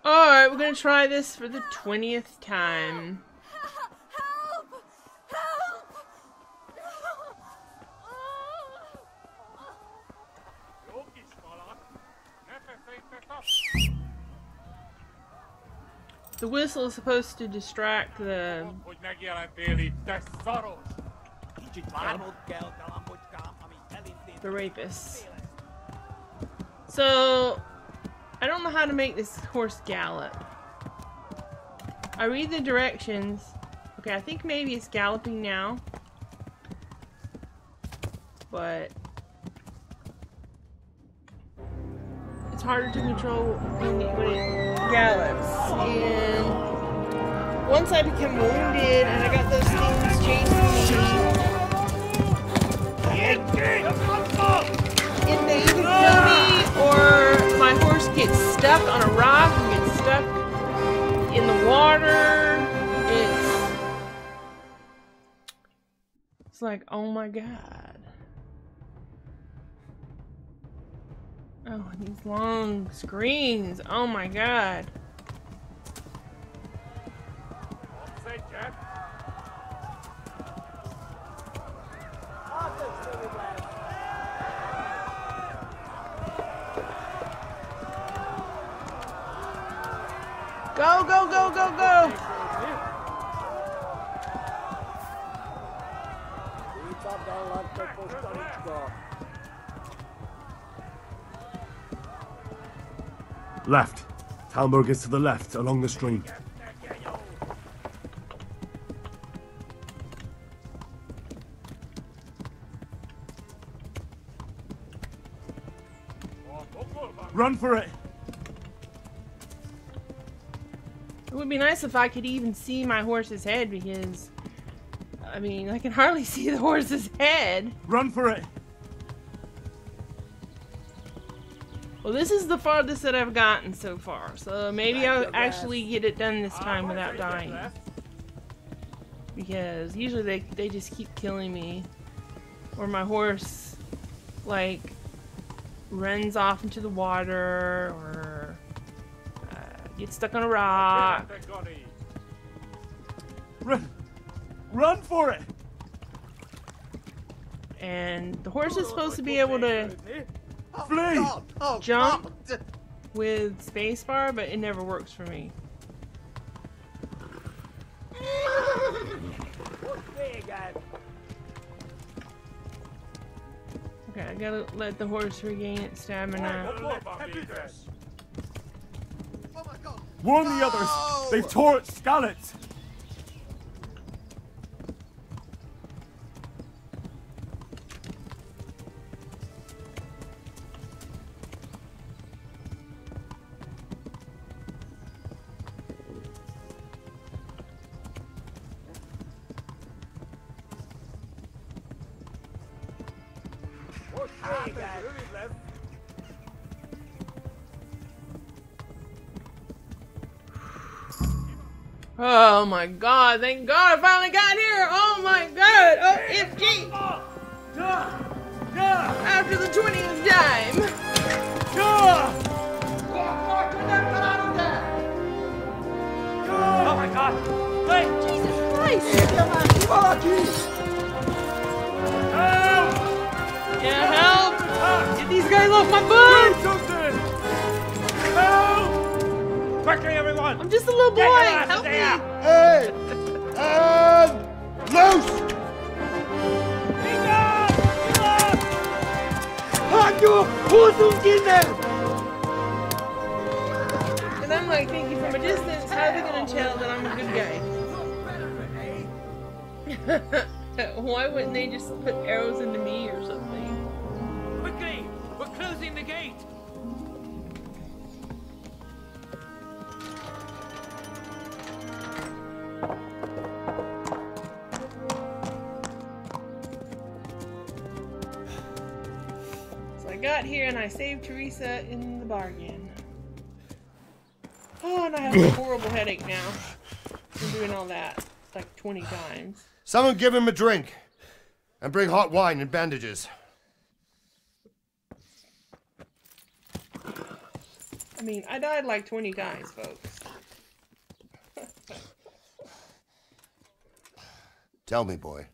Alright, we're gonna try this for the 20th time. Help! Help! The whistle is supposed to distract the rapist. So, I don't know how to make this horse gallop. I read the directions. Okay, I think maybe it's galloping now. But it's harder to control when it gallops. And once I become wounded and I got those things chasing me, and they either kill me or my horse gets stuck on a rock and gets stuck in the water. It's like, oh my god. Oh, these long screens. Oh my god. Go, go, go, go, go! Left. Talmberg is to the left, along the stream. Run for it! It would be nice if I could even see my horse's head, because I mean, I can hardly see the horse's head. Run for it! Well, this is the farthest that I've gotten so far, so maybe I'll actually get it done this time without dying. Because usually they just keep killing me. Or my horse, like, runs off into the water, or gets stuck on a rock. Run for it! And the horse is supposed to be able to flee! jump with spacebar, but it never works for me. Okay, I gotta let the horse regain its stamina. Warn the others! They've tore its scallops! Oh my god, thank god I finally got here! Oh my god! OMG! After the 20th time! Oh my god! Wait! Jesus Christ! Yeah, help! Get these guys off my butt! Help! Quickly, everyone! I'm just a little boy! Help me! Hey! Loose! And I'm like thinking from a distance, how are they gonna tell that I'm a good guy? Why wouldn't they just put arrows into me or something? Quickly! We're closing the gate! So I got here and I saved Teresa in the bargain. Oh, and I have a horrible headache now from doing all that like 20 times. Someone give him a drink. And bring hot wine and bandages. I mean, I died like 20 times, folks. Tell me, boy,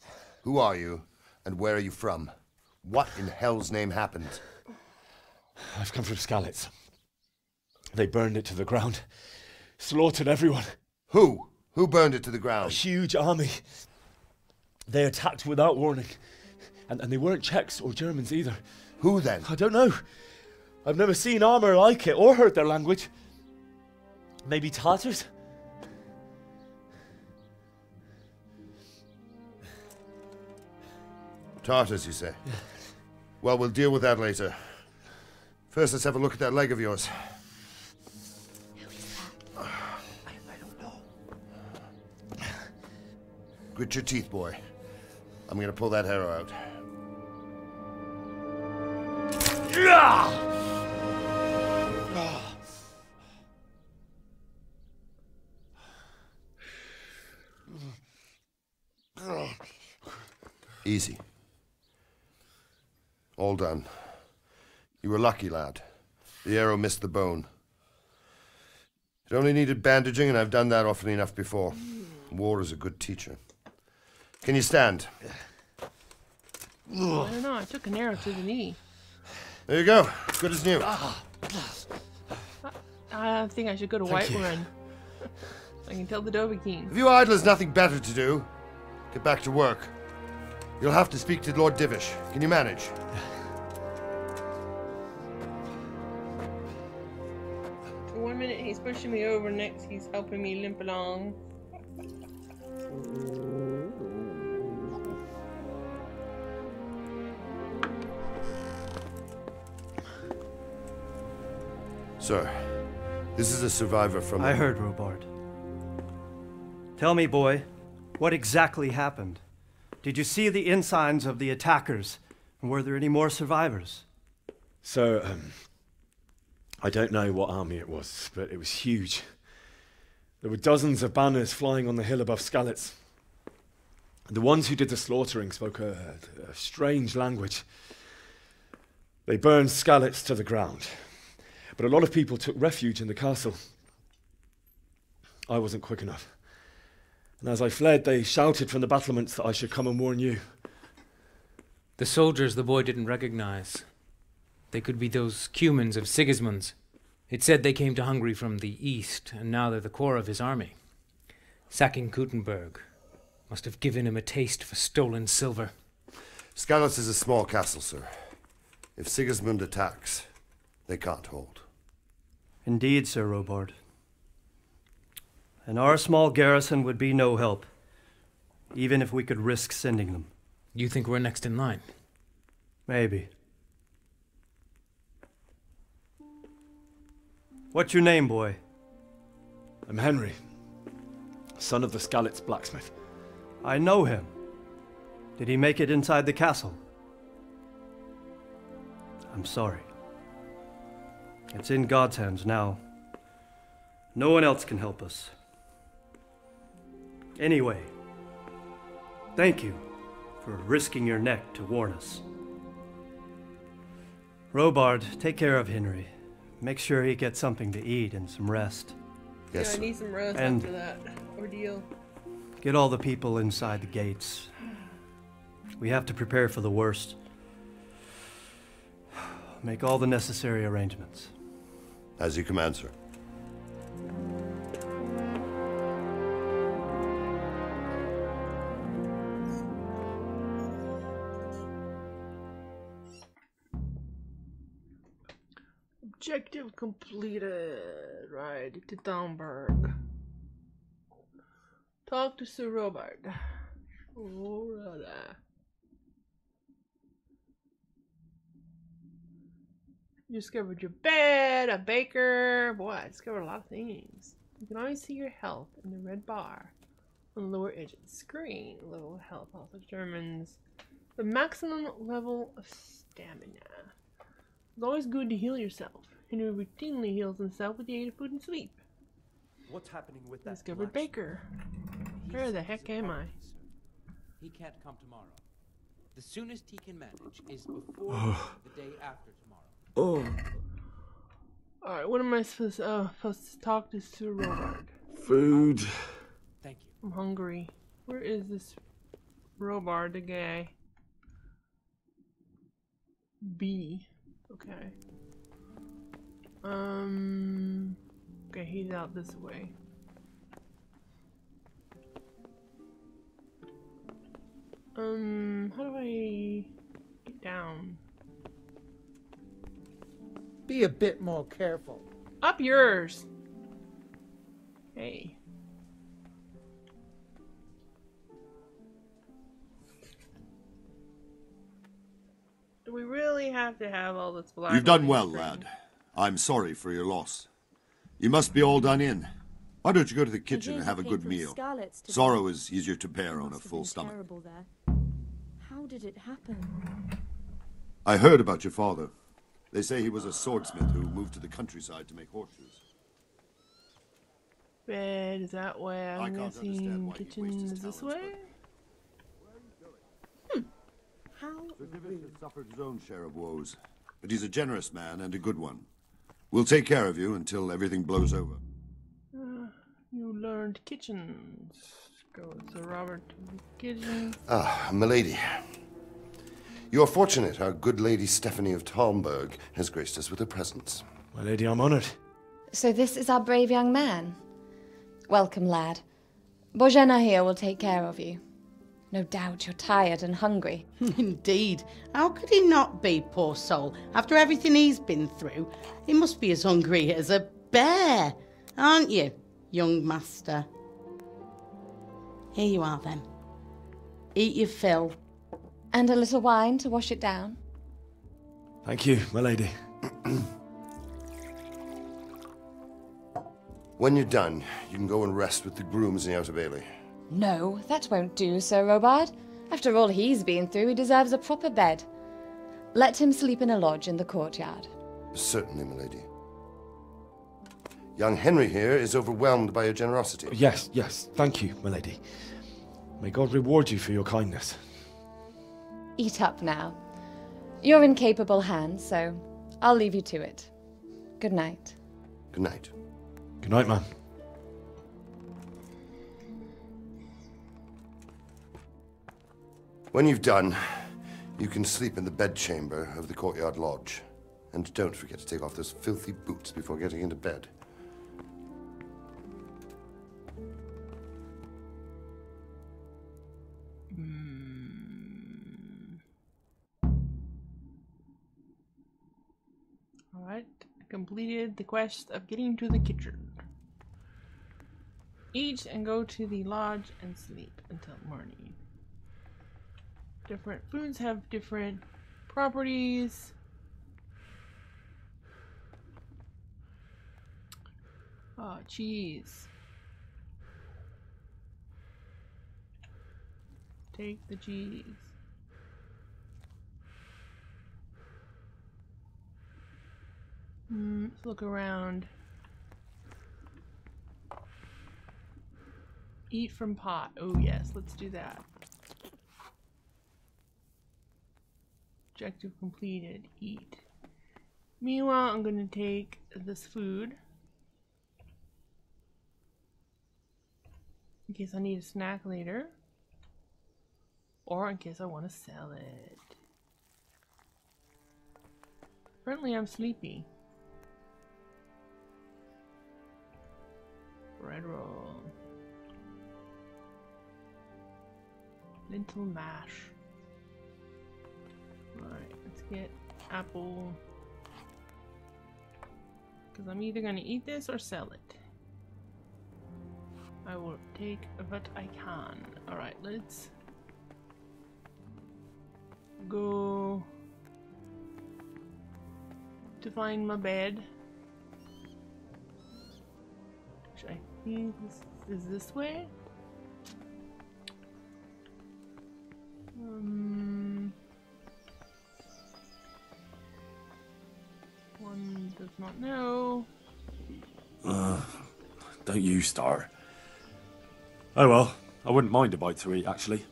who are you and where are you from? What in hell's name happened? I've come from Skalitz. They burned it to the ground. Slaughtered everyone. Who? Who burned it to the A ground? huge army. They attacked without warning. And they weren't Czechs or Germans either. Who then? I don't know. I've never seen armor like it or heard their language. Maybe Tatars? Tartars, you say? Well, we'll deal with that later. First, let's have a look at that leg of yours. I don't know. Grit your teeth, boy. I'm gonna pull that arrow out. Easy. All done. You were lucky, lad. The arrow missed the bone. It only needed bandaging, and I've done that often enough before. War is a good teacher. Can you stand? I don't know, I took an arrow to the knee. There you go. Good as new. I think I should go to Whiterun. I can tell the Dovahkiin. If you idlers nothing better to do, get back to work. You'll have to speak to Lord Divish. Can you manage? One minute he's pushing me over, next he's helping me limp along. Sir, this is a survivor from... I heard, Robard. Tell me, boy, what exactly happened? Did you see the ensigns of the attackers? And were there any more survivors? So, I don't know what army it was, but it was huge. There were dozens of banners flying on the hill above Skalitz. The ones who did the slaughtering spoke a strange language. They burned Skalitz to the ground, but a lot of people took refuge in the castle. I wasn't quick enough. And as I fled, they shouted from the battlements that I should come and warn you. The soldiers the boy didn't recognize. They could be those Cumans of Sigismund's. It said they came to Hungary from the east, and now they're the core of his army. Sacking Kuttenberg must have given him a taste for stolen silver. Skalitz is a small castle, sir. If Sigismund attacks, they can't hold. Indeed, Sir Robard. And our small garrison would be no help, even if we could risk sending them. You think we're next in line? Maybe. What's your name, boy? I'm Henry, son of the Skalitz blacksmith. I know him. Did he make it inside the castle? I'm sorry. It's in God's hands now. No one else can help us. Anyway, thank you for risking your neck to warn us. Robard, take care of Henry. Make sure he gets something to eat and some rest. Yes, Yeah, I sir. need some rest And- after that ordeal. Get all the people inside the gates. We have to prepare for the worst. Make all the necessary arrangements. As you command, sir. Objective completed. Right to Thomberg. Talk to Sir Robard. You discovered your bed, a baker. Boy, I discovered a lot of things. You can always see your health in the red bar on the lower edge of the screen. Level of health also determines the maximum level of stamina. It's always good to heal yourself. Henry routinely heals himself with the aid of food and sleep. What's happening with that? Discovered Baker. Where the heck am I? He can't come tomorrow. The soonest he can manage is before the day after tomorrow. Oh. Alright, what am I supposed to talk to Sir Robard? Food. Thank you. I'm hungry. Where is this Robard, the guy? B. Okay. Okay, he's out this way. How do I get down? Be a bit more careful. Up yours! Hey. Do we really have to have all this black? You've done on well, screen? lad. I'm sorry for your loss. You must be all done in. Why don't you go to the kitchen and have a good meal? Sorrow is easier to bear on a full stomach. How did it happen? I heard about your father. They say he was a swordsmith who moved to the countryside to make horseshoes. Bed is that way. I I'm can't understand guessing why he kitchen wastes his is this talents, way. How? Sir Divish has suffered his own share of woes, but he's a generous man and a good one. We'll take care of you until everything blows over. You learned kitchens. Go, Sir Robert, to the kitchen. Ah, milady. You are fortunate our good lady Stephanie of Talmberg has graced us with her presence. My lady, I'm honoured. So this is our brave young man. Welcome, lad. Bojena here will take care of you. No doubt you're tired and hungry. Indeed. How could he not be, poor soul? After everything he's been through, he must be as hungry as a bear, aren't you, young master? Here you are, then. Eat your fill. And a little wine to wash it down. Thank you, my lady. When you're done, you can go and rest with the grooms in the Outer Bailey. No, that won't do, Sir Robard. After all he's been through, he deserves a proper bed. Let him sleep in a lodge in the courtyard. Certainly, milady. Young Henry here is overwhelmed by your generosity. Yes, yes, thank you, my lady. May God reward you for your kindness. Eat up now. You're in capable hands, so I'll leave you to it. Good night. Good night. Good night, man. When you've done, you can sleep in the bedchamber of the courtyard lodge. And don't forget to take off those filthy boots before getting into bed. Alright, completed the quest of getting to the kitchen. Eat and go to the lodge and sleep until morning. Different foods have different properties. Oh, cheese. Take the cheese. Let's look around. Eat from pot. Oh yes, let's do that. Objective completed. Eat. Meanwhile, I'm going to take this food. In case I need a snack later. Or in case I want to sell it. Apparently I'm sleepy. Bread roll. Lentil mash. Alright, let's get apple. Because I'm either going to eat this or sell it. I will take what I can. Alright, let's go to find my bed. Which I think is this way. One does not know. Don't you start. Oh well, I wouldn't mind a bite to eat, actually.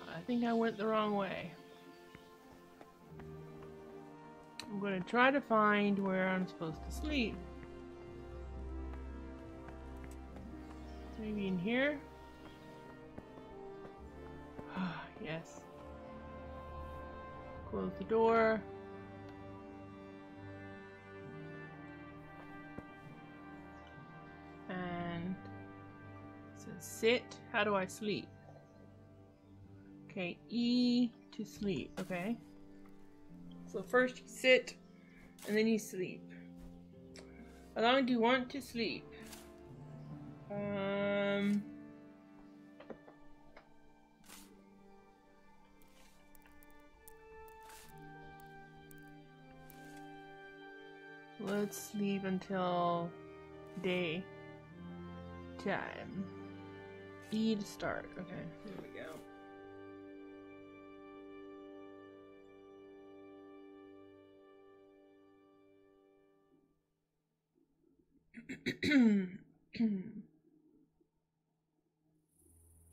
I think I went the wrong way. I'm going to try to find where I'm supposed to sleep. Maybe in here? Yes. Close the door. And it says sit. How do I sleep? Okay, E to sleep. Okay. So first you sit, and then you sleep. How long do you want to sleep? Let's sleep until day time. E to start. Okay, here we go.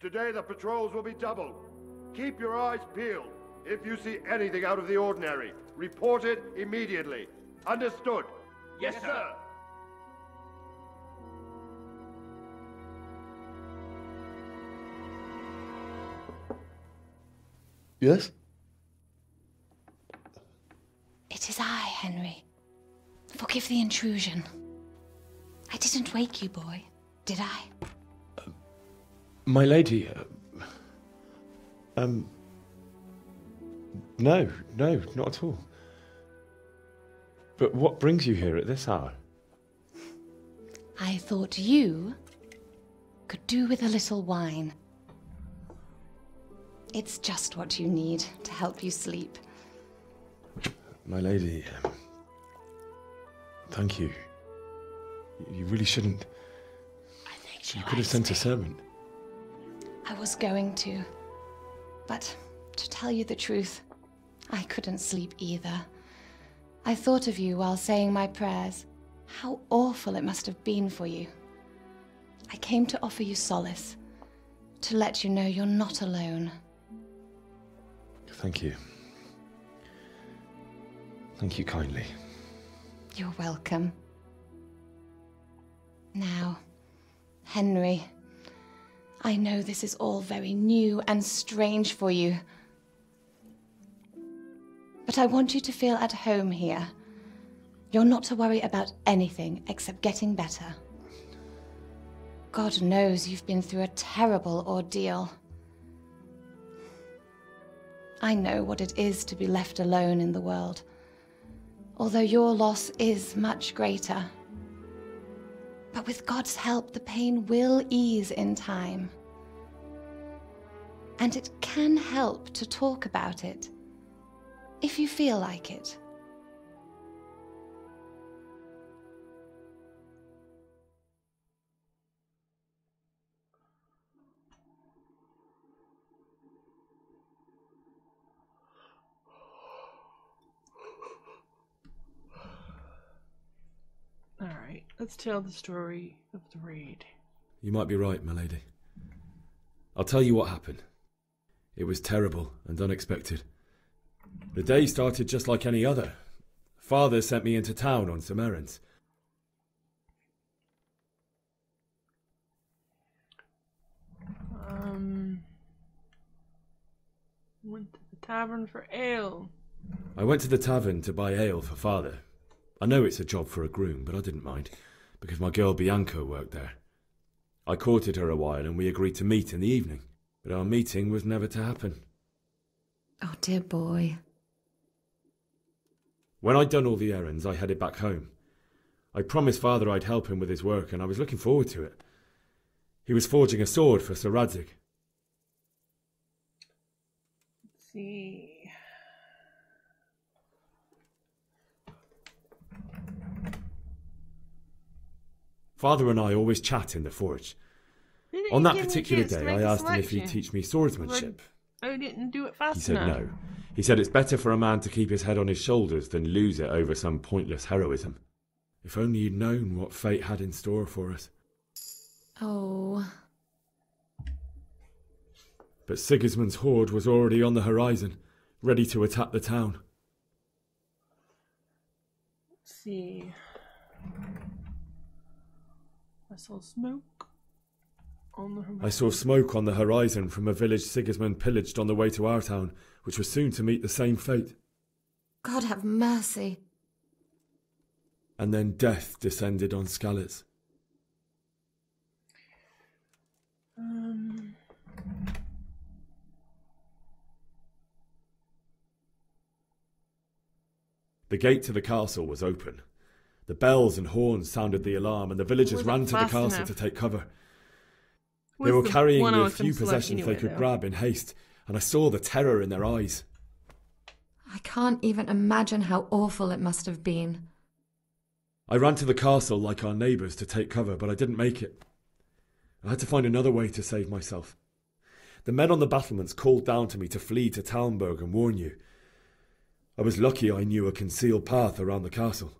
Today the patrols will be doubled. Keep your eyes peeled. If you see anything out of the ordinary, report it immediately. Understood? Yes, sir. Yes? It is I, Henry. Forgive the intrusion. I didn't wake you, boy, did I? My lady, no, not at all. But what brings you here at this hour? I thought you could do with a little wine. It's just what you need to help you sleep. My lady, thank you. You really shouldn't. You could have sent a servant. I was going to. But to tell you the truth, I couldn't sleep either. I thought of you while saying my prayers. How awful it must have been for you. I came to offer you solace, to let you know you're not alone. Thank you. Thank you kindly. You're welcome. Now, Henry, I know this is all very new and strange for you. But I want you to feel at home here. You're not to worry about anything except getting better. God knows you've been through a terrible ordeal. I know what it is to be left alone in the world, although your loss is much greater. But with God's help, the pain will ease in time. And it can help to talk about it, if you feel like it. Alright, let's tell the story of the raid. You might be right, my lady. I'll tell you what happened. It was terrible and unexpected. The day started just like any other. Father sent me into town on some errands. Went to the tavern for ale. I went to the tavern to buy ale for Father. I know it's a job for a groom, but I didn't mind, because my girl Bianca worked there. I courted her a while and we agreed to meet in the evening, but our meeting was never to happen. Oh, dear boy. When I'd done all the errands, I headed back home. I promised Father I'd help him with his work, and I was looking forward to it. He was forging a sword for Sir Radzig. Let's see. Father and I always chat in the forge. On that particular day, I asked him if he'd teach me swordsmanship. I didn't do it fast He said enough. no. He said it's better for a man to keep his head on his shoulders than lose it over some pointless heroism. If only you'd known what fate had in store for us. Oh. But Sigismund's horde was already on the horizon, ready to attack the town. Let's see. I saw smoke on the horizon. I saw smoke on the horizon from a village Sigismund pillaged on the way to our town, which was soon to meet the same fate. God have mercy. And then death descended on Skalitz. The gate to the castle was open. The bells and horns sounded the alarm, and the villagers ran to the castle to take cover. They were carrying the few possessions they could grab in haste, and I saw the terror in their eyes. I can't even imagine how awful it must have been. I ran to the castle like our neighbours to take cover, but I didn't make it. I had to find another way to save myself. The men on the battlements called down to me to flee to Talmberg and warn you. I was lucky I knew a concealed path around the castle.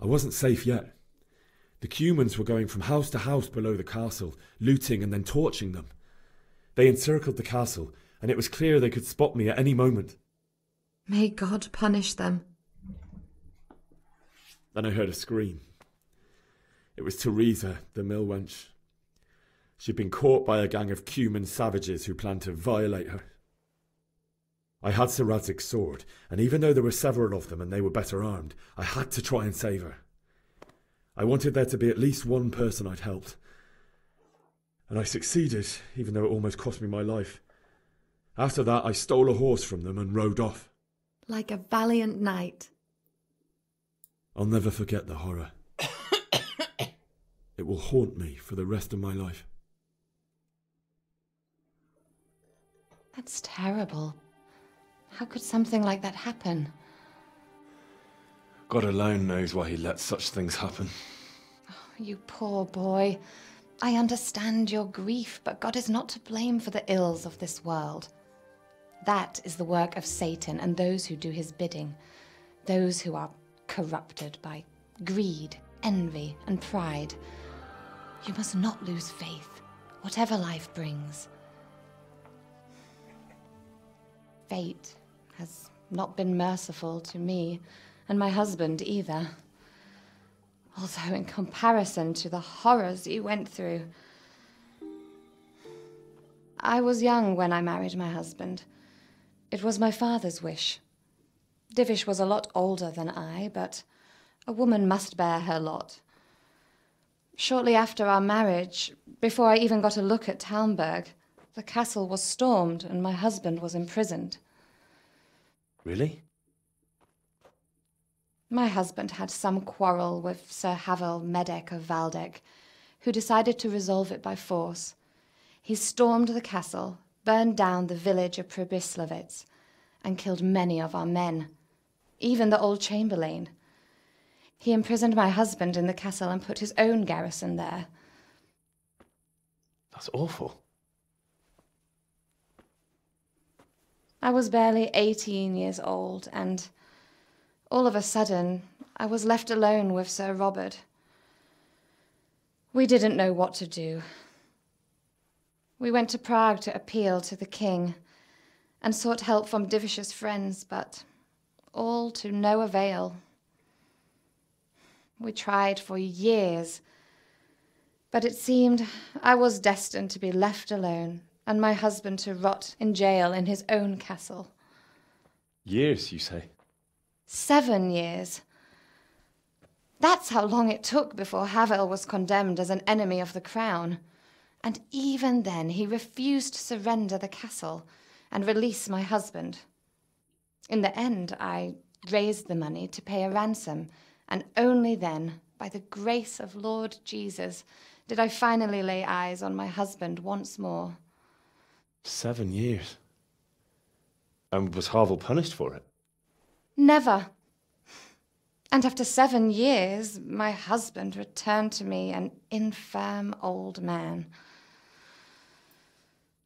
I wasn't safe yet. The Cumans were going from house to house below the castle, looting and then torching them. They encircled the castle, and it was clear they could spot me at any moment. May God punish them. Then I heard a scream. It was Teresa, the mill wench. She'd been caught by a gang of Cuman savages who planned to violate her. I had Sir Radzig's sword, and even though there were several of them and they were better armed, I had to try and save her. I wanted there to be at least one person I'd helped. And I succeeded, even though it almost cost me my life. After that, I stole a horse from them and rode off. Like a valiant knight. I'll never forget the horror. It will haunt me for the rest of my life. That's terrible. How could something like that happen? God alone knows why he lets such things happen. Oh, you poor boy. I understand your grief, but God is not to blame for the ills of this world. That is the work of Satan and those who do his bidding. Those who are corrupted by greed, envy, and pride. You must not lose faith, whatever life brings. Fate has not been merciful to me, and my husband either. Although in comparison to the horrors you went through. I was young when I married my husband. It was my father's wish. Divish was a lot older than I, but a woman must bear her lot. Shortly after our marriage, before I even got a look at Talmberg, the castle was stormed and my husband was imprisoned. Really? My husband had some quarrel with Sir Havel Medek of Valdek, who decided to resolve it by force. He stormed the castle, burned down the village of Pribyslavitz, and killed many of our men, even the old chamberlain. He imprisoned my husband in the castle and put his own garrison there. That's awful. I was barely 18 years old, and all of a sudden, I was left alone with Sir Robert. We didn't know what to do. We went to Prague to appeal to the king and sought help from Divish's friends, but all to no avail. We tried for years, but it seemed I was destined to be left alone and my husband to rot in jail in his own castle. Years, you say? 7 years. That's how long it took before Havel was condemned as an enemy of the crown. And even then he refused to surrender the castle and release my husband. In the end, I raised the money to pay a ransom, and only then, by the grace of Lord Jesus, did I finally lay eyes on my husband once more. 7 years? And was Havel punished for it? Never. And after 7 years, my husband returned to me an infirm old man.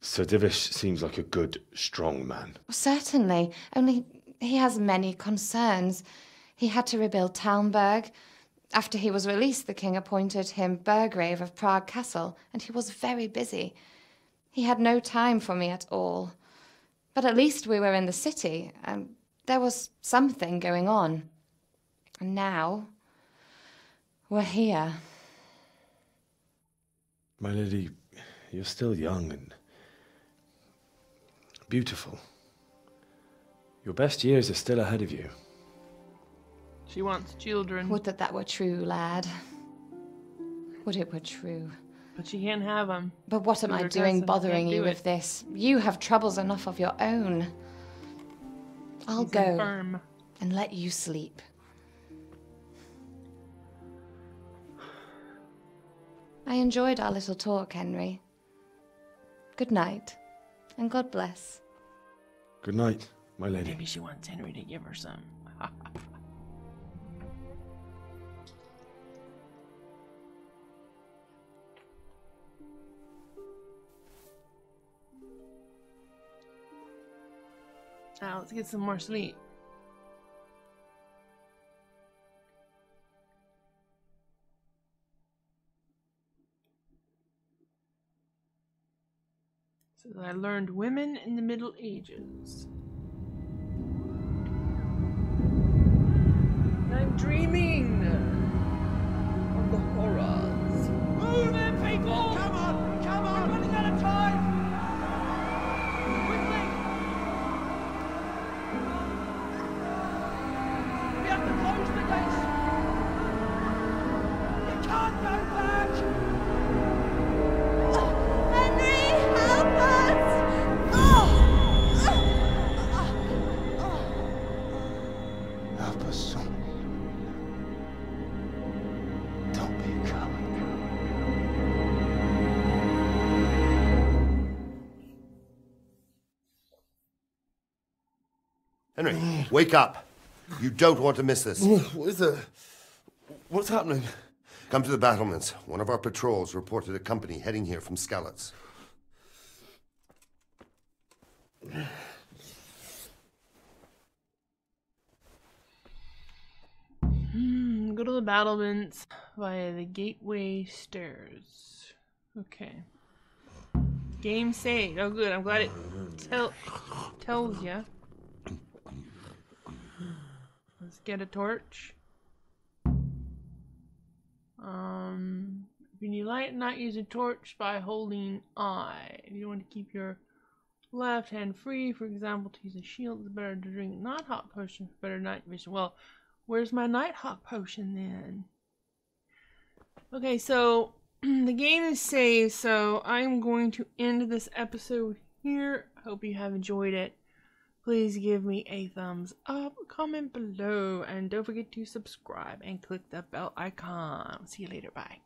Sir Divish seems like a good, strong man. Certainly, only he has many concerns. He had to rebuild Talmberg. After he was released, the king appointed him Burgrave of Prague Castle, and he was very busy. He had no time for me at all. But at least we were in the city, and there was something going on. And now, we're here. My lady, you're still young and beautiful. Your best years are still ahead of you. She wants children. Would that were true, lad. Would it were true. But she can't have them. But what am I doing bothering you with this? You have troubles enough of your own. I'll go and let you sleep. I enjoyed our little talk, Henry. Good night, and God bless. Good night, my lady. Maybe she wants Henry to give her some. Now let's get some more sleep. So I learned women in the Middle Ages. I'm dreaming of the horrors. Move in, people! Come on! Come on! We're running out of time! Quickly! We have to close the gates! You can't go back! Henry, help us! Help us, son. Don't be a coward. Henry, wake up. You don't want to miss this. What is it? What's happening? Come to the battlements. One of our patrols reported a company heading here from Skalitz. Go to the battlements via the gateway stairs. Okay. Game saved. Oh, good. I'm glad it tells you. Let's get a torch. If you need light, not use a torch by holding I. If you want to keep your left hand free, for example, to use a shield, it's better to drink Nighthawk potion for better night vision. Well, where's my Nighthawk potion then? Okay, so the game is saved, so I'm going to end this episode here. I hope you have enjoyed it. Please give me a thumbs up, comment below, and don't forget to subscribe and click the bell icon. See you later, bye.